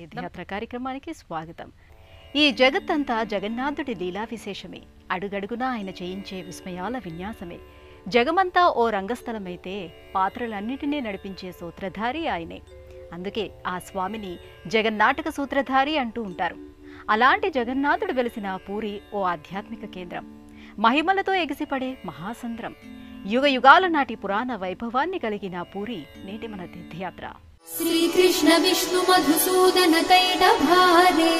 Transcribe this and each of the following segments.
తీర్థయాత్ర కార్యక్రమానికి స్వాగతం. ఈ జగత్తంతా జగన్నాథుడి లీలా విశేషమే. అడుగడుగునా ఆయన చేయించే విస్మయాల విన్యాసమే. జగమంతా ఓ రంగస్థలమైతే పాత్రలన్నిటినీ నడిపించే సూత్రధారి ఆయనే. అందుకే ఆ స్వామిని జగన్నాటక సూత్రధారి అంటూ ఉంటారు. అలాంటి జగన్నాథుడు వెలిసిన పూరి ఓ ఆధ్యాత్మిక కేంద్రం, మహిమలతో ఎగిసిపడే మహాసంద్రం. యుగ యుగాల నాటి పురాణ వైభవాన్ని కలిగిన పూరి నేటి మన తీర్థయాత్ర. శ్రీకృష్ణ విష్ణు మధుసూదన కైటభారే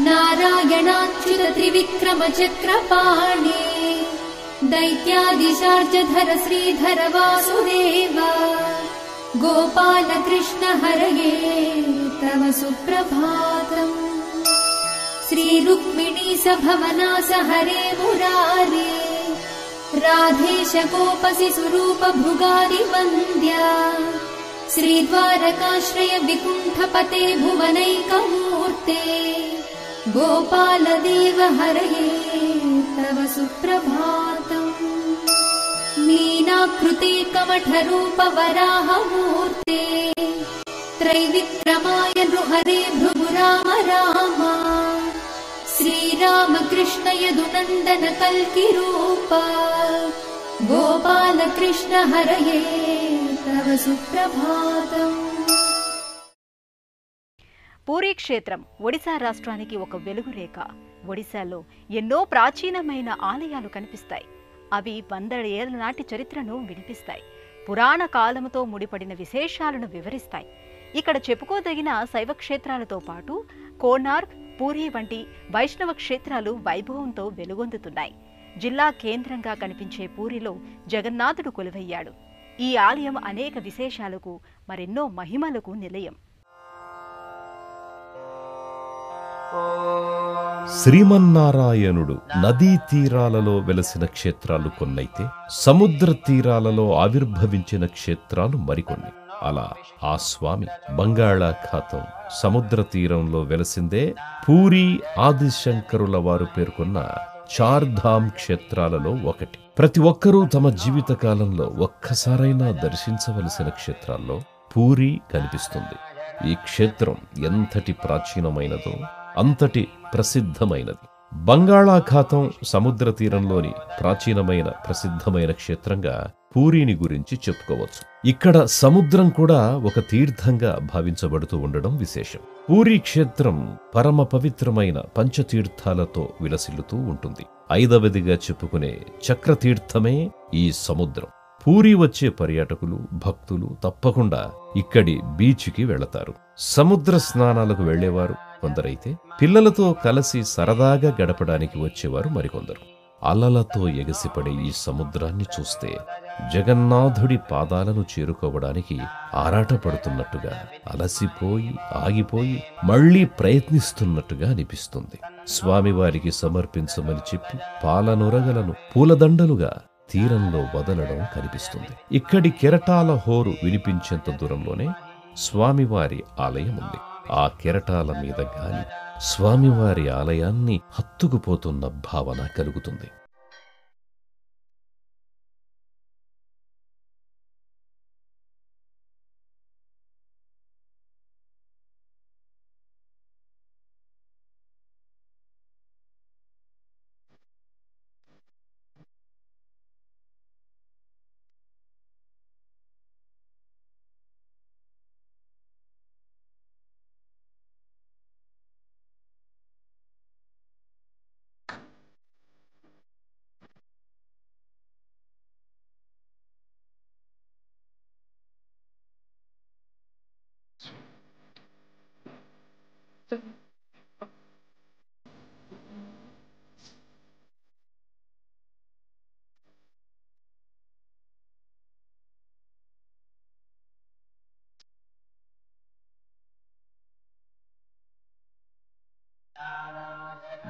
నారాయణాచ్యుత త్రివిక్రమ చక్రపాణే దైత్యాదిశార్జధర శ్రీధర వాసుదేవ గోపాల కృష్ణ హరయే తవ సుప్రభాతం. శ్రీ రుక్మిణీ సభవనాస హరే మురారే రాధేశ గోపసి స్వరూప భృగాది వంద్యా శ్రీద్వారకాశ్రయ వికుంఠపతే భువనైకమూర్తే గోపాలదేవ హరయే తవ సుప్రభాతం. మీనాకృతే కమఠరూప వరాహమూర్తే త్రైవిక్రమాయ నృహరే భృగు రామ రామ శ్రీరామకృష్ణ యదునందన కల్కి రూప గోపాలకృష్ణ హరయే తవ సుప్రభాతం. పూరీ క్షేత్రం ఒడిశా రాష్ట్రానికి ఒక వెలుగురేఖ. ఒడిశాలో ఎన్నో ప్రాచీనమైన ఆలయాలు కనిపిస్తాయి. అవి 100 ఏళ్ల నాటి చరిత్రను వినిపిస్తాయి. పురాణ కాలముతో ముడిపడిన విశేషాలను వివరిస్తాయి. ఇక్కడ చెప్పుకోదగిన శైవ క్షేత్రాలతో పాటు కోనార్క్, పూరీ వంటి వైష్ణవ క్షేత్రాలు వైభవంతో వెలుగొందుతున్నాయి. జిల్లా కేంద్రంగా కనిపించే పూరిలో జగన్నాథుడు కొలువయ్యాడు. ఈ ఆలయం అనేక విశేషాలకు, మరెన్నో మహిమలకు నిలయం. శ్రీమన్నారాయణుడు నదీ తీరాలలో వెలసిన క్షేత్రాలు కొన్నైతే, సముద్ర తీరాలలో ఆవిర్భవించిన క్షేత్రాలు మరికొన్ని. అలా ఆ స్వామి బంగాళాఖాతం సముద్ర తీరంలో వెలసిందే పూరీ ఆదిశంకరుల వారు పేర్కొన్న చార్ధామ్ క్షేత్రాలలో ఒకటి. ప్రతి ఒక్కరూ తమ జీవిత కాలంలో ఒక్కసారైనా దర్శించవలసిన క్షేత్రాల్లో పూరీ కనిపిస్తుంది. ఈ క్షేత్రం ఎంతటి ప్రాచీనమైనదో అంతటి ప్రసిద్ధమైనది. బంగాళాఖాతం సముద్ర తీరంలోని ప్రసిద్ధమైన క్షేత్రంగా పూరీని గురించి చెప్పుకోవచ్చు. ఇక్కడ సముద్రం కూడా ఒక తీర్థంగా భావించబడుతూ ఉండడం విశేషం. పూరీ క్షేత్రం పరమ పవిత్రమైన పంచతీర్థాలతో విలసిల్లుతూ ఉంటుంది. 5వదిగా చెప్పుకునే చక్రతీర్థమే ఈ సముద్రం. పూరీ వచ్చే పర్యాటకులు, భక్తులు తప్పకుండా ఇక్కడి బీచ్కి వెళతారు. సముద్ర స్నానాలకు వెళ్లేవారు కొందరైతే, పిల్లలతో కలిసి సరదాగా గడపడానికి వచ్చేవారు మరికొందరు. అలలతో ఎగసిపడే ఈ సముద్రాన్ని చూస్తే జగన్నాథుడి పాదాలను చేరుకోవడానికి ఆరాటపడుతున్నట్టుగా, అలసిపోయి ఆగిపోయి మళ్లీ ప్రయత్నిస్తున్నట్టుగా అనిపిస్తుంది. స్వామివారికి సమర్పించమని చెప్పి పాలనొరగలను పూలదండలుగా తీరంలో వదలడం కనిపిస్తుంది. ఇక్కడి కెరటాల హోరు వినిపించేంత దూరంలోనే స్వామివారి ఆలయం ఉంది. ఆ కెరటాల మీద గాలి స్వామివారి ఆలయాన్ని హత్తుకుపోతున్న భావన కలుగుతుంది.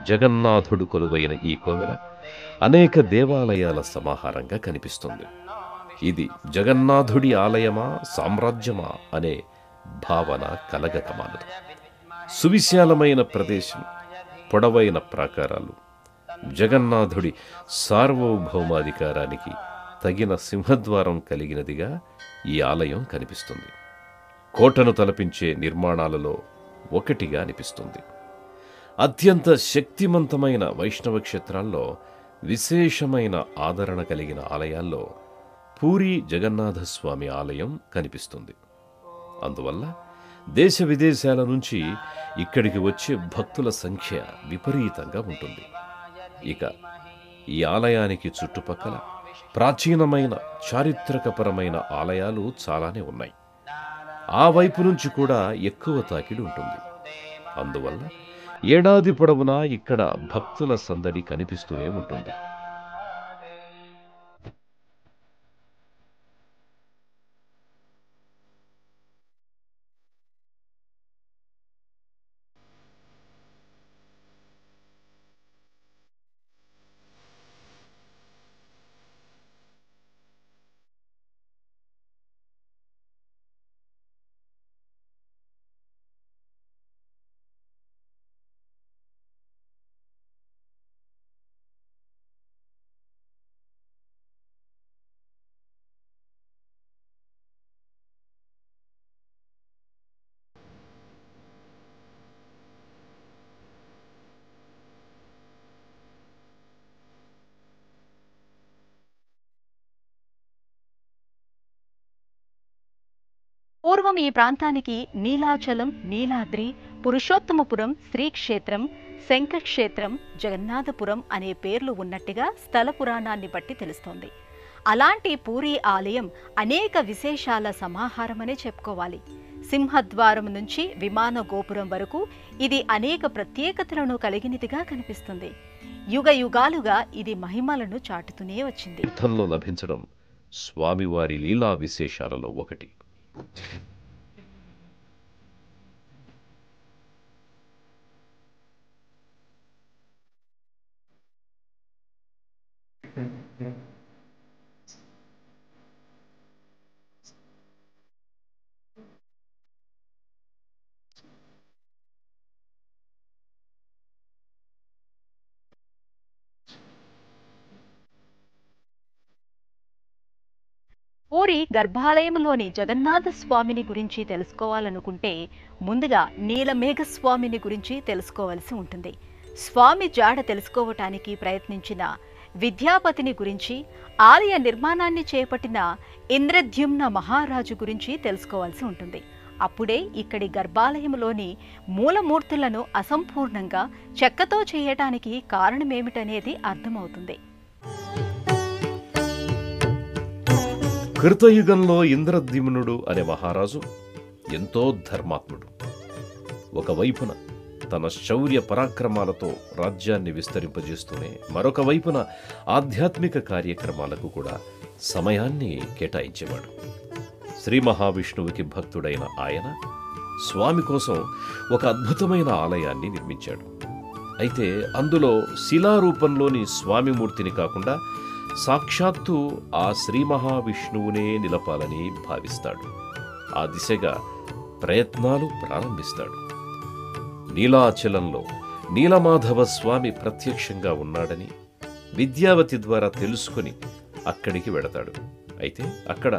జగన్నాథుడు కొలువైన ఈ కోవెల అనేక దేవాలయాల సమాహారంగా కనిపిస్తుంది. ఇది జగన్నాథుడి ఆలయమా సామ్రాజ్యమా అనే భావన కలగకమానదు. సువిశాలమైన ప్రదేశం, పొడవైన ప్రాకారాలు, జగన్నాథుడి సార్వభౌమాధికారానికి తగిన సింహద్వారం కలిగినదిగా ఈ ఆలయం కనిపిస్తుంది. కోటను తలపించే నిర్మాణాలలో ఒకటిగా అనిపిస్తుంది. అత్యంత శక్తిమంతమైన వైష్ణవ క్షేత్రాల్లో, విశేషమైన ఆదరణ కలిగిన ఆలయాల్లో పూరీ జగన్నాథస్వామి ఆలయం కనిపిస్తుంది. అందువల్ల దేశ విదేశాల నుంచి ఇక్కడికి వచ్చే భక్తుల సంఖ్య విపరీతంగా ఉంటుంది. ఇక ఈ ఆలయానికి చుట్టుపక్కల ప్రాచీనమైన చారిత్రకపరమైన ఆలయాలు చాలానే ఉన్నాయి. ఆ వైపు నుంచి కూడా ఎక్కువ తాకిడి ఉంటుంది. అందువల్ల ఏడాది పొడవునా ఇక్కడ భక్తుల సందడి కనిపిస్తూనే ఉంటుంది. పూర్వం ఈ ప్రాంతానికి నీలాచలం, నీలాద్రి, పురుషోత్తమపురం, శ్రీక్షేత్రం, శంఖక్షేత్రం, జగన్నాథపురం అనే పేర్లు ఉన్నట్టుగా స్థల పురాణాన్ని బట్టి తెలుస్తోంది. అలాంటి పూరీ ఆలయం అనేక విశేషాల సమాహారమనే చెప్పుకోవాలి. సింహద్వారం నుంచి విమాన గోపురం వరకు ఇది అనేక ప్రత్యేకతలను కలిగినదిగా కనిపిస్తుంది. యుగ యుగాలుగా ఇది మహిమలను చాటుతూనే వచ్చింది. తీర్థంలో లభించడం స్వామివారి లీలా విశేషాలలో ఒకటి. పూరి గర్భాలయంలోని జగన్నాథ స్వామిని గురించి తెలుసుకోవాలనుకుంటే ముందుగా నీలమేఘస్వామిని గురించి తెలుసుకోవలసి ఉంటుంది. స్వామి జాడ తెలుసుకోవటానికి ప్రయత్నించిన విద్యాపతిని గురించి, ఆలయ నిర్మాణాన్ని చేపట్టిన ఇంద్రద్యుమ్న మహారాజు గురించి తెలుసుకోవాల్సి ఉంటుంది. అప్పుడే ఇక్కడి గర్భాలయంలోని మూలమూర్తులను అసంపూర్ణంగా చెక్కతో చేయటానికి కారణమేమిటనేది అర్థమవుతుంది. కృతయుగంలో ఇంద్రద్యుమ్నుడు అనే మహారాజు ఎంతో ధర్మాత్ముడు. ఒకవైపున తన శౌర్య పరాక్రమాలతో రాజ్యాన్ని విస్తరింపజేస్తూనే మరొక వైపున ఆధ్యాత్మిక కార్యక్రమాలకు కూడా సమయాన్ని కేటాయించేవాడు. శ్రీ మహావిష్ణువుకి భక్తుడైన ఆయన స్వామి కోసం ఒక అద్భుతమైన ఆలయాన్ని నిర్మించాడు. అయితే అందులో శిలారూపంలోని స్వామిమూర్తిని కాకుండా సాక్షాత్తు ఆ శ్రీ మహావిష్ణువునే నిలపాలని భావిస్తాడు. ఆ దిశగా ప్రయత్నాలు ప్రారంభిస్తాడు. నీలాచలంలో నీలమాధవ స్వామి ప్రత్యక్షంగా ఉన్నాడని విద్యావతి ద్వారా తెలుసుకుని అక్కడికి వెడతాడు. అయితే అక్కడ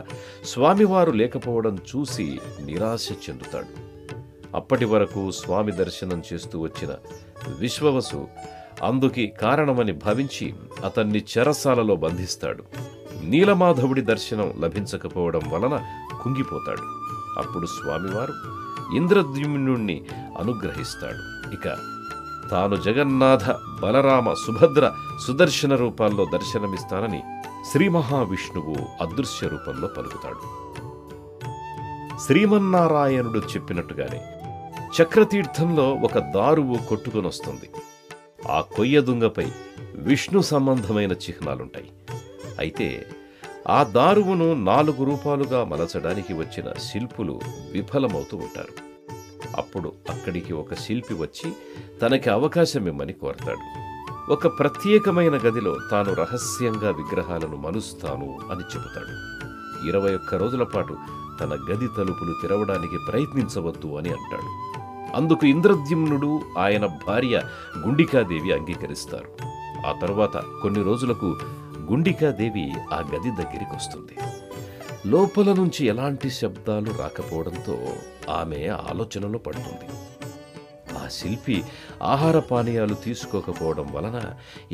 స్వామివారు లేకపోవడం చూసి నిరాశ చెందుతాడు. అప్పటి వరకు స్వామి దర్శనం చేస్తూ వచ్చిన విశ్వవసు అందుకి కారణమని భావించి అతన్ని చెరసాలలో బంధిస్తాడు. నీలమాధవుడి దర్శనం లభించకపోవడం వలన కుంగిపోతాడు. అప్పుడు స్వామివారు ఇంద్రద్యుమ్నుణ్ణి అనుగ్రహిస్తాడు. ఇక తాను జగన్నాథ, బలరామ, సుభద్ర, సుదర్శన రూపాల్లో దర్శనమిస్తానని శ్రీ మహావిష్ణువు అదృశ్య రూపంలో పలుకుతాడు. శ్రీమన్నారాయణుడు చెప్పినట్టుగానే చక్రతీర్థంలో ఒక దారువు కొట్టుకొనొస్తుంది. ఆ కొయ్యదుంగపై విష్ణు సంబంధమైన చిహ్నాలుంటాయి. అయితే ఆ దారువును 4 రూపాలుగా మలచడానికి వచ్చిన శిల్పులు విఫలమవుతూ ఉంటారు. అప్పుడు అక్కడికి ఒక శిల్పి వచ్చి తనకి అవకాశం ఇమ్మని కోరతాడు. ఒక ప్రత్యేకమైన గదిలో తాను రహస్యంగా విగ్రహాలను మలుస్తాను అని చెబుతాడు. 21 రోజుల పాటు తన గది తలుపులు తెరవడానికి ప్రయత్నించవద్దు అని అంటాడు. అందుకు ఇంద్రద్యుమ్నుడు, ఆయన భార్య గుండికాదేవి అంగీకరిస్తారు. ఆ తరువాత కొన్ని రోజులకు గుండికాదేవి ఆ గది దగ్గరికి వస్తుంది. లోపల నుంచి ఎలాంటి శబ్దాలు రాకపోవడంతో ఆమె ఆలోచనలో పడుతుంది. శిల్పి ఆహార పానీయాలు తీసుకోకపోవడం వలన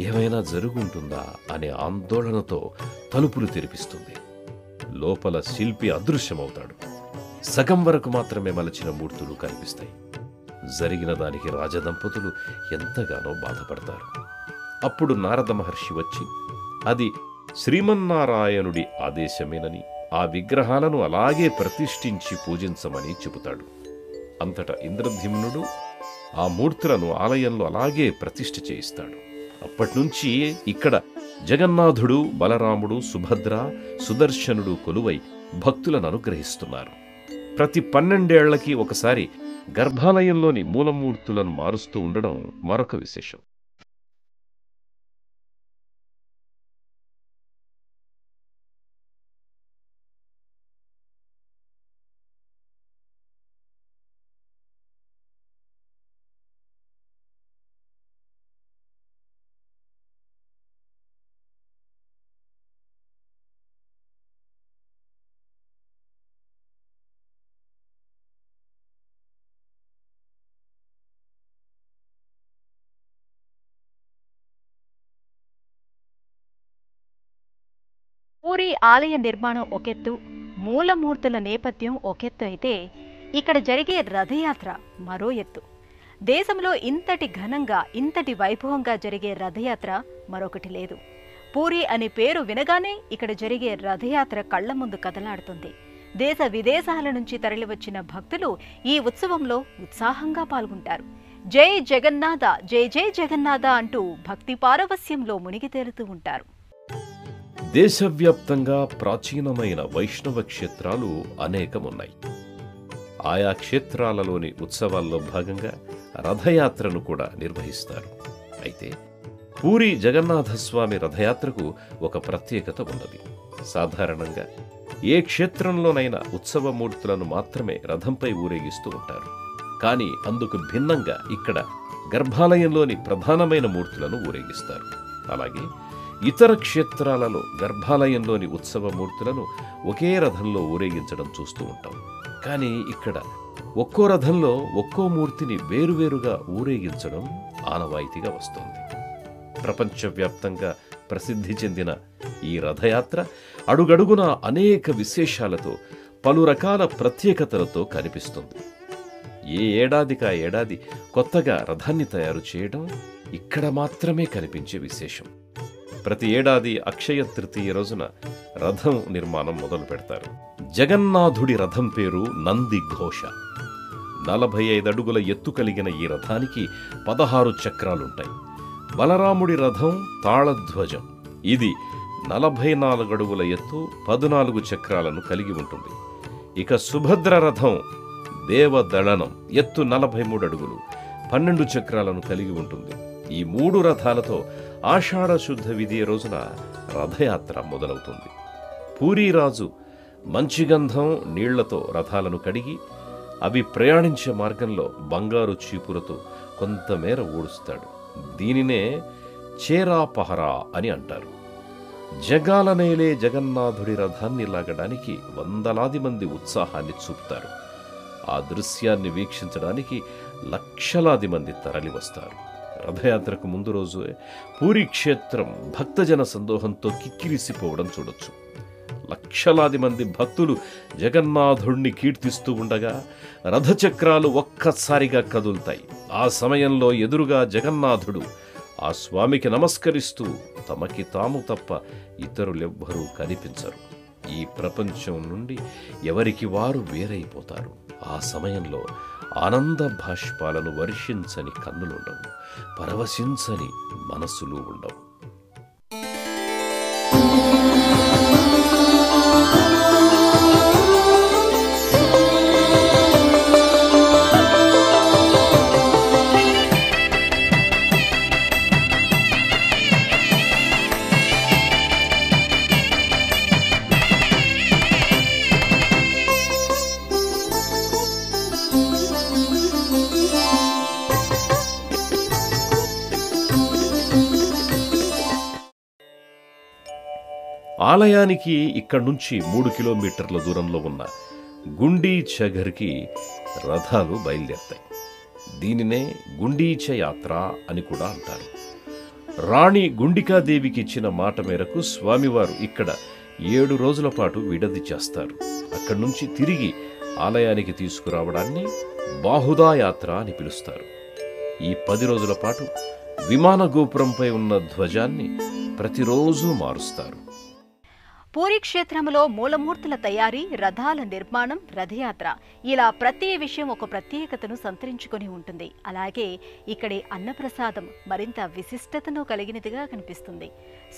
ఏమైనా జరుగుంటుందా అనే ఆందోళనతో తలుపులు తెరిపిస్తుంది. లోపల శిల్పి అదృశ్యమవుతాడు. సగం వరకు మాత్రమే మలచిన మూర్తులు కనిపిస్తాయి. జరిగిన దానికి రాజదంపతులు ఎంతగానో బాధపడతారు. అప్పుడు నారద మహర్షి వచ్చి అది శ్రీమన్నారాయణుడి ఆదేశమేనని, ఆ విగ్రహాలను అలాగే ప్రతిష్ఠించి పూజించమని చెబుతాడు. అంతటా ఇంద్రద్యుమ్నుడు ఆ మూర్తులను ఆలయంలో అలాగే ప్రతిష్ఠ చేయిస్తాడు. అప్పట్నుంచి ఇక్కడ జగన్నాథుడు, బలరాముడు, సుభద్ర, సుదర్శనుడు కొలువై భక్తులను అనుగ్రహిస్తున్నారు. ప్రతి 12 ఏళ్లకి ఒకసారి గర్భాలయంలోని మూలమూర్తులను మారుస్తూ ఉండడం మరొక విశేషం. పూరి ఆలయ నిర్మాణం ఒకెత్తు, మూలమూర్తుల నేపథ్యం ఒకెత్తు అయితే ఇక్కడ జరిగే రథయాత్ర మరో ఎత్తు. దేశంలో ఇంతటి ఘనంగా, ఇంతటి వైభవంగా జరిగే రథయాత్ర మరొకటి లేదు. పూరి అనే పేరు వినగానే ఇక్కడ జరిగే రథయాత్ర కళ్ల ముందు కదలాడుతుంది. దేశ విదేశాల నుంచి తరలివచ్చిన భక్తులు ఈ ఉత్సవంలో ఉత్సాహంగా పాల్గొంటారు. జై జగన్నాథ, జై జై జగన్నాథ అంటూ భక్తి పారవస్యంలో మునిగి తేలుతూ ఉంటారు. దేశవ్యాప్తంగా ప్రాచీనమైన వైష్ణవ క్షేత్రాలు అనేకమున్నాయి. ఆయా క్షేత్రాలలోని ఉత్సవాల్లో భాగంగా రథయాత్రను కూడా నిర్వహిస్తారు. అయితే పూరి జగన్నాథస్వామి రథయాత్రకు ఒక ప్రత్యేకత ఉన్నది. సాధారణంగా ఏ క్షేత్రంలోనైనా ఉత్సవమూర్తులను మాత్రమే రథంపై ఊరేగిస్తూ ఉంటారు. కానీ అందుకు భిన్నంగా ఇక్కడ గర్భాలయంలోని ప్రధానమైన మూర్తులను ఊరేగిస్తారు. అలాగే ఇతర క్షేత్రాలలో గర్భాలయంలోని ఉత్సవమూర్తులను ఒకే రథంలో ఊరేగించడం చూస్తూ ఉంటాం. కానీ ఇక్కడ ఒక్కో రథంలో ఒక్కో మూర్తిని వేరువేరుగా ఊరేగించడం ఆనవాయితీగా వస్తోంది. ప్రపంచవ్యాప్తంగా ప్రసిద్ధి చెందిన ఈ రథయాత్ర అడుగడుగున అనేక విశేషాలతో, పలు రకాల ప్రత్యేకతలతో కనిపిస్తుంది. ఏ ఏడాదికా ఏడాది కొత్తగా రథాన్ని తయారు చేయడం ఇక్కడ మాత్రమే కనిపించే విశేషం. ప్రతి ఏడాది అక్షయ తృతీయ రోజున రథం నిర్మాణం మొదలు పెడతారు. జగన్నాథుడి రథం పేరు నంది ఘోష. 45 అడుగుల ఎత్తు కలిగిన ఈ రథానికి 16 చక్రాలుంటాయి. బలరాముడి రథం తాళధ్వజం. ఇది 44 అడుగుల ఎత్తు, 14 చక్రాలను కలిగి ఉంటుంది. ఇక సుభద్ర రథం దేవదళనం, ఎత్తు 43 అడుగులు, 12 చక్రాలను కలిగి ఉంటుంది. ఈ 3 రథాలతో ఆషాఢ శుద్ధ విధియ రోజున రథయాత్ర మొదలవుతుంది. పూరీరాజు మంచి గంధం నీళ్లతో రథాలను కడిగి అవి ప్రయాణించే మార్గంలో బంగారు చీపులతో కొంతమేర ఊడుస్తాడు. దీనినే చేరాపహరా అని అంటారు. జగాలనేలే జగన్నాథుడి రథాన్ని లాగడానికి వందలాది మంది ఉత్సాహాన్ని చూపుతారు. ఆ దృశ్యాన్ని వీక్షించడానికి లక్షలాది మంది తరలివస్తారు. రథయాత్రకు ముందు రోజు పూరీ క్షేత్రం భక్తజన సందోహంతో కిక్కిరిసిపోవడం చూడొచ్చు. లక్షలాది మంది భక్తులు జగన్నాథుణ్ణి కీర్తిస్తూ ఉండగా రథచక్రాలు ఒక్కసారిగా కదులుతాయి. ఆ సమయంలో ఎదురుగా జగన్నాథుడు ఆ స్వామికి నమస్కరిస్తూ తమకి తాము తప్ప ఇతరులెవ్వరూ కనిపించరు. ఈ ప్రపంచం నుండి ఎవరికి వారు వేరైపోతారు. ఆ సమయంలో ఆనంద భాష్పాలను వర్షించని కన్నులుండవు, పరవశించని మనసులు ఉండవు. ఆలయానికి ఇక్కడి నుంచి 3 కిలోమీటర్ల దూరంలో ఉన్న గుండీ చగర్కి రథాలు బయలుదేరుతాయి. దీనినే గుండీచ యాత్ర అని కూడా అంటారు. రాణి గుండికాదేవికి ఇచ్చిన మాట మేరకు స్వామివారు ఇక్కడ 7 రోజుల పాటు విడది చేస్తారు. అక్కడి నుంచి తిరిగి ఆలయానికి తీసుకురావడాన్ని బాహుదా యాత్ర అని పిలుస్తారు. ఈ 10 రోజుల పాటు విమాన గోపురంపై ఉన్న ధ్వజాన్ని ప్రతిరోజు మారుస్తారు. పూరీ క్షేత్రంలో మూలమూర్తుల తయారీ, రథాల నిర్మాణం, రథయాత్ర ఇలా ప్రతి విషయం ఒక ప్రత్యేకతను సంతరించుకొని ఉంటుంది. అలాగే ఇక్కడి అన్నప్రసాదం మరింత విశిష్టతను కలిగినదిగా కనిపిస్తుంది.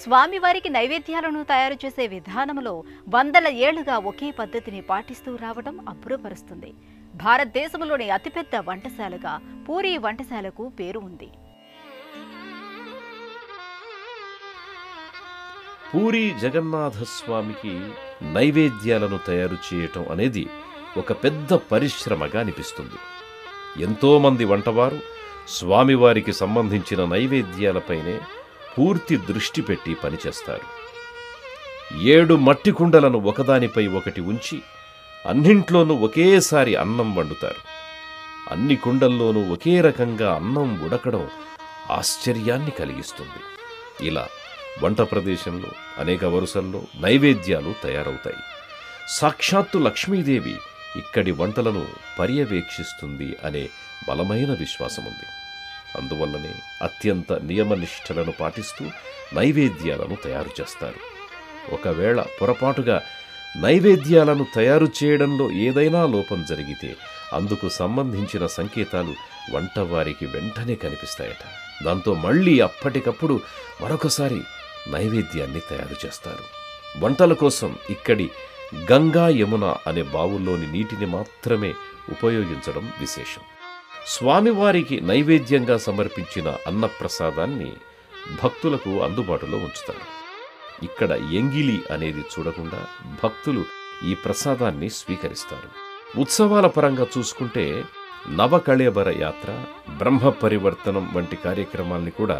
స్వామివారికి నైవేద్యాలను తయారు చేసే విధానంలో వందల ఏళ్లుగా ఒకే పద్ధతిని పాటిస్తూ రావడం అబ్బురపరుస్తుంది. భారతదేశంలోని అతిపెద్ద వంటశాలగా పూరీ వంటశాలకు పేరు ఉంది. పూరీ జగన్నాథస్వామికి నైవేద్యాలను తయారు చేయటం అనేది ఒక పెద్ద పరిశ్రమగా అనిపిస్తుంది. ఎంతోమంది వంటవారు స్వామివారికి సంబంధించిన నైవేద్యాలపైనే పూర్తి దృష్టి పెట్టి పనిచేస్తారు. 7 మట్టి కుండలను ఒకదానిపై ఒకటి ఉంచి అన్నింట్లోనూ ఒకేసారి అన్నం వండుతారు. అన్ని కుండల్లోనూ ఒకే రకంగా అన్నం ఉడకడం ఆశ్చర్యాన్ని కలిగిస్తుంది. ఇలా వంట ప్రదేశంలో అనేక వరుసల్లో నైవేద్యాలు తయారవుతాయి. సాక్షాత్తు లక్ష్మీదేవి ఇక్కడి వంటలను పర్యవేక్షిస్తుంది అనే బలమైన విశ్వాసముంది. అందువల్లనే అత్యంత నియమనిష్టలను పాటిస్తూ నైవేద్యాలను తయారు చేస్తారు. ఒకవేళ పొరపాటుగా నైవేద్యాలను తయారు చేయడంలో ఏదైనా లోపం జరిగితే అందుకు సంబంధించిన సంకేతాలు వంటవారికి వెంటనే కనిపిస్తాయట. దాంతో మళ్ళీ అప్పటికప్పుడు మరొకసారి నైవేద్యాన్ని తయారు చేస్తారు. వంటల కోసం ఇక్కడి గంగా, యమున అనే బావుల్లోని నీటిని మాత్రమే ఉపయోగించడం విశేషం. స్వామివారికి నైవేద్యంగా సమర్పించిన అన్నప్రసాదాన్ని భక్తులకు అందుబాటులో ఉంచుతారు. ఇక్కడ ఎంగిలి అనేది చూడకుండా భక్తులు ఈ ప్రసాదాన్ని స్వీకరిస్తారు. ఉత్సవాల పరంగా చూసుకుంటే నవకళేబర యాత్ర, బ్రహ్మ పరివర్తనం వంటి కార్యక్రమాల్ని కూడా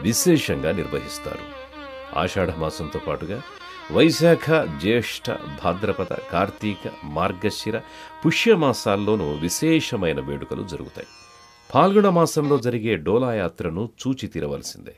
విశేషంగా నిర్వహిస్తారు. ఆషాఢమాసంతో పాటుగా వైశాఖ, జ్యేష్ఠ, భాద్రపద, కార్తీక, మార్గశిర, పుష్యమాసాల్లోనూ విశేషమైన వేడుకలు జరుగుతాయి. ఫాల్గుణ మాసంలో జరిగే డోలాయాత్రను చూచి తీరవలసిందే.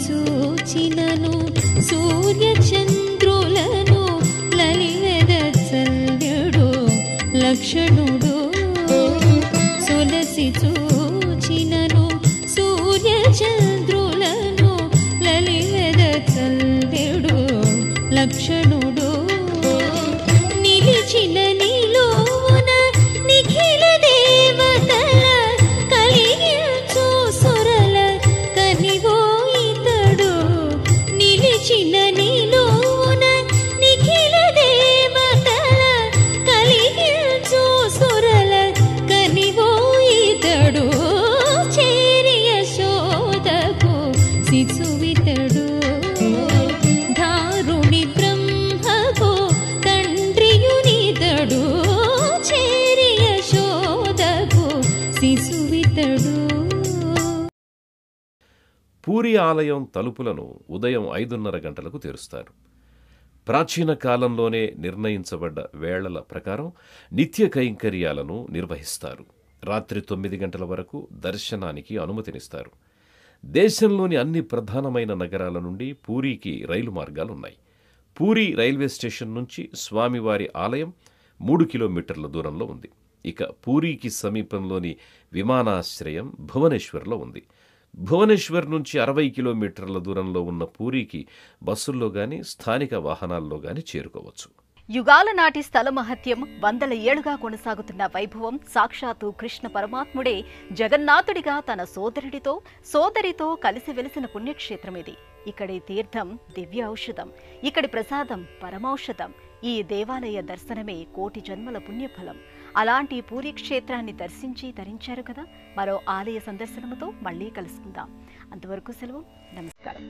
చూచినను సూర్యచంద్రులను లలివెదచల్యడు లక్షణుడు. సొలసి చూచినను సూర్యచంద్రులను లలివెదచల్యడు లక్షణుడు. నిలిచిన నిలువున నిఖిల దేవతల కలిగించు సురల కనివో నిలిచిన నిలువున నిఖిల దేవతల కలిగించు సురల కనివో ఇతడు. చేరియ శోధకు శిశువితడు. ధారుణి బ్రహ్మకు తండ్రియునితడు. చేరియ శోధకు శిశువితడు. పూరీ ఆలయం తలుపులను ఉదయం 5:30 గంటలకు తెరుస్తారు. ప్రాచీన కాలంలోనే నిర్ణయించబడ్డ వేళల ప్రకారం నిత్య కైంకర్యాలను నిర్వహిస్తారు. రాత్రి 9 గంటల వరకు దర్శనానికి అనుమతినిస్తారు. దేశంలోని అన్ని ప్రధానమైన నగరాల నుండి పూరీకి రైలు మార్గాలున్నాయి. పూరీ రైల్వే స్టేషన్ నుంచి స్వామివారి ఆలయం 3 కిలోమీటర్ల దూరంలో ఉంది. ఇక పూరీకి సమీపంలోని విమానాశ్రయం భువనేశ్వర్లో ఉంది. భువనేశ్వర్ నుంచి 60 కిలోమీటర్ల దూరంలో ఉన్న పూరీకి బస్సుల్లో గాని స్థానిక వాహనాల్లో గాని చేరుకోవచ్చు. యుగాల నాటి స్థల మహత్యం, వందల ఏళ్లుగా కొనసాగుతున్న వైభవం సాక్షాత్తు కృష్ణ పరమాత్ముడే జగన్నాథుడిగా తన సోదరితో కలిసి వెలిసిన పుణ్యక్షేత్రం ఇది. ఇక్కడి తీర్థం దివ్య ఔషధం, ఇక్కడి ప్రసాదం పరమౌషధం. ఈ దేవాలయ దర్శనమే కోటి జన్మల పుణ్యఫలం. అలాంటి పూరీ క్షేత్రాన్ని దర్శించి తరించారు కదా. మరో ఆలయ సందర్శనముతో మళ్ళీ కలుసుకుందాం. అంతవరకు సెలవు. నమస్కారం.